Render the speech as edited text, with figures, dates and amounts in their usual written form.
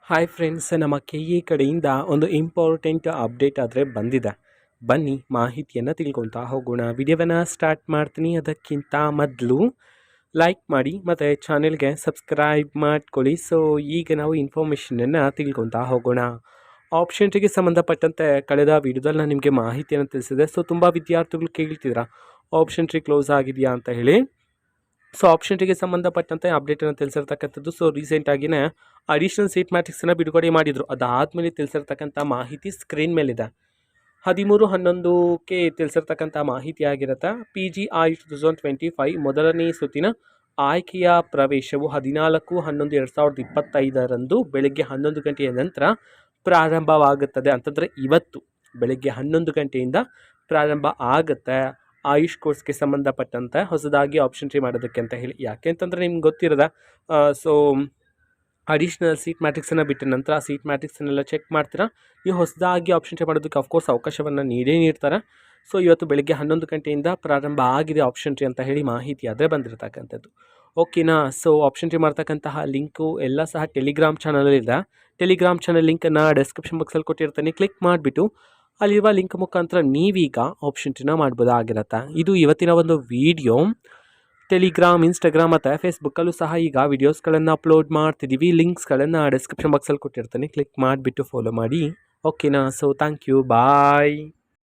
Hi friends, ನಮ್ಮ ಕೆ.ಇ ಕಡೆಯಿಂದ ಒಂದು ಇಂಪಾರ್ಟೆಂಟ್ ಅಪ್ಡೇಟ್ ಆದರೆ ಬಂದಿದೆ. ಬನ್ನಿ ಮಾಹಿತಿಯನ್ನು ತಿಳ್ಕೊತಾ ಹೋಗೋಣ. ವಿಡಿಯೋವನ್ನು ಸ್ಟಾರ್ಟ್ ಮಾಡ್ತೀನಿ. ಅದಕ್ಕಿಂತ ಮೊದಲು ಲೈಕ್ ಮಾಡಿ ಮತ್ತು ಚಾನೆಲ್ಗೆ ಸಬ್ಸ್ಕ್ರೈಬ್ ಮಾಡ್ಕೊಳ್ಳಿ. ಸೊ ಈಗ ನಾವು ಇನ್ಫಾರ್ಮೇಷನನ್ನು ತಿಳ್ಕೊತಾ ಹೋಗೋಣ. ಆಪ್ಷನ್ ಟಿಗೆ ಸಂಬಂಧಪಟ್ಟಂತೆ ಕಳೆದ ವಿಡಿಯೋದಲ್ಲಿ ನಾನು ನಿಮಗೆ ಮಾಹಿತಿಯನ್ನು ತಿಳಿಸಿದೆ. ಸೊ ತುಂಬ ವಿದ್ಯಾರ್ಥಿಗಳು ಕೇಳ್ತಿದ್ದೀರಾ ಆಪ್ಷನ್ ಟ್ರೀ ಕ್ಲೋಸ್ ಆಗಿದೆಯಾ ಅಂತ ಹೇಳಿ. ಸೊ ಆಪ್ಷನ್ ಟಿಗೆ ಸಂಬಂಧಪಟ್ಟಂತೆ ಅಪ್ಡೇಟನ್ನು ತಿಳಿಸಿರ್ತಕ್ಕಂಥದ್ದು. ಸೊ ರೀಸೆಂಟಾಗಿಯೇ ಅಡಿಷನಲ್ ಸೀಟ್ ಮ್ಯಾಟ್ರಿಕ್ಸನ್ನು ಬಿಡುಗಡೆ ಮಾಡಿದರು. ಅದಾದಮೇಲೆ ತಿಳಿಸಿರ್ತಕ್ಕಂಥ ಮಾಹಿತಿ ಸ್ಕ್ರೀನ್ ಮೇಲಿದೆ. 13/11ಕ್ಕೆ ತಿಳಿಸಿರ್ತಕ್ಕಂಥ ಮಾಹಿತಿ ಆಗಿರುತ್ತೆ. PGI 2025 ಮೊದಲನೇ ಸುತ್ತಿನ ಆಯ್ಕೆಯ ಪ್ರವೇಶವು 14/11/2025 ಬೆಳಗ್ಗೆ 11 ಗಂಟೆಯ ನಂತರ ಪ್ರಾರಂಭವಾಗುತ್ತದೆ. ಅಂತಂದರೆ ಇವತ್ತು ಬೆಳಗ್ಗೆ 11 ಗಂಟೆಯಿಂದ ಪ್ರಾರಂಭ ಆಗುತ್ತೆ. ಆಯುಷ್ ಕೋರ್ಸ್ಗೆ ಸಂಬಂಧಪಟ್ಟಂತೆ ಹೊಸದಾಗಿ ಆಪ್ಷನ್ ಟ್ರೀ ಮಾಡೋದಕ್ಕೆ ಅಂತ ಹೇಳಿ. ಯಾಕೆ ಅಂತಂದರೆ ನಿಮ್ಗೆ ಗೊತ್ತಿರೋದ ಸೊ ಅಡಿಷ್ನಲ್ ಸೀಟ್ ಮ್ಯಾಟ್ರಿಕ್ಸನ್ನು ಬಿಟ್ಟ ನಂತರ ಆ ಸೀಟ್ ಮ್ಯಾಟ್ರಿಕ್ಸನ್ನೆಲ್ಲ ಚೆಕ್ ಮಾಡ್ತೀರಾ. ನೀವು ಹೊಸದಾಗಿ ಆಪ್ಷನ್ ಟ್ರೀ ಮಾಡೋದಕ್ಕೆ ಅಫ್ಕೋರ್ಸ್ ಅವಕಾಶವನ್ನು ನೀಡ್ತಾರೆ. ಸೊ ಇವತ್ತು ಬೆಳಗ್ಗೆ 11 ಗಂಟೆಯಿಂದ ಪ್ರಾರಂಭ ಆಗಿದೆ ಆಪ್ಷನ್ ಟ್ರೀ ಅಂತ ಹೇಳಿ ಮಾಹಿತಿ ಆದರೆ ಬಂದಿರತಕ್ಕಂಥದ್ದು. ಓಕೆನಾ. ಸೊ ಆಪ್ಷನ್ ಟ್ರೀ ಮಾಡ್ತಕ್ಕಂತಹ ಲಿಂಕು ಎಲ್ಲ ಸಹ ಟೆಲಿಗ್ರಾಮ್ ಚಾನಲಲ್ಲಿದೆ. ಟೆಲಿಗ್ರಾಮ್ ಚಾನಲ್ ಲಿಂಕನ್ನು ಡಿಸ್ಕ್ರಿಪ್ಷನ್ ಬಾಕ್ಸಲ್ಲಿ ಕೊಟ್ಟಿರ್ತಾನೆ. ಕ್ಲಿಕ್ ಮಾಡಿಬಿಟ್ಟು ಅಲ್ಲಿರುವ ಲಿಂಕ್ ಮುಖಾಂತರ ನೀವೀಗ ಆಪ್ಷನ್ ಟ್ರೀನ ಮಾಡ್ಬೋದಾಗಿರುತ್ತೆ. ಇದು ಇವತ್ತಿನ ಒಂದು ವಿಡಿಯೋ. ಟೆಲಿಗ್ರಾಮ್, ಇನ್ಸ್ಟಾಗ್ರಾಮ್ ಮತ್ತು ಫೇಸ್ಬುಕ್ಕಲ್ಲೂ ಸಹ ಈಗ ವಿಡಿಯೋಸ್ಗಳನ್ನು ಅಪ್ಲೋಡ್ ಮಾಡ್ತಿದ್ದೀವಿ. ಲಿಂಕ್ಸ್ಗಳನ್ನು ಡಿಸ್ಕ್ರಿಪ್ಷನ್ ಬಾಕ್ಸಲ್ಲಿ ಕೊಟ್ಟಿರ್ತಾನೆ. ಕ್ಲಿಕ್ ಮಾಡಿಬಿಟ್ಟು ಫಾಲೋ ಮಾಡಿ. ಓಕೆನಾ. So thank you, bye.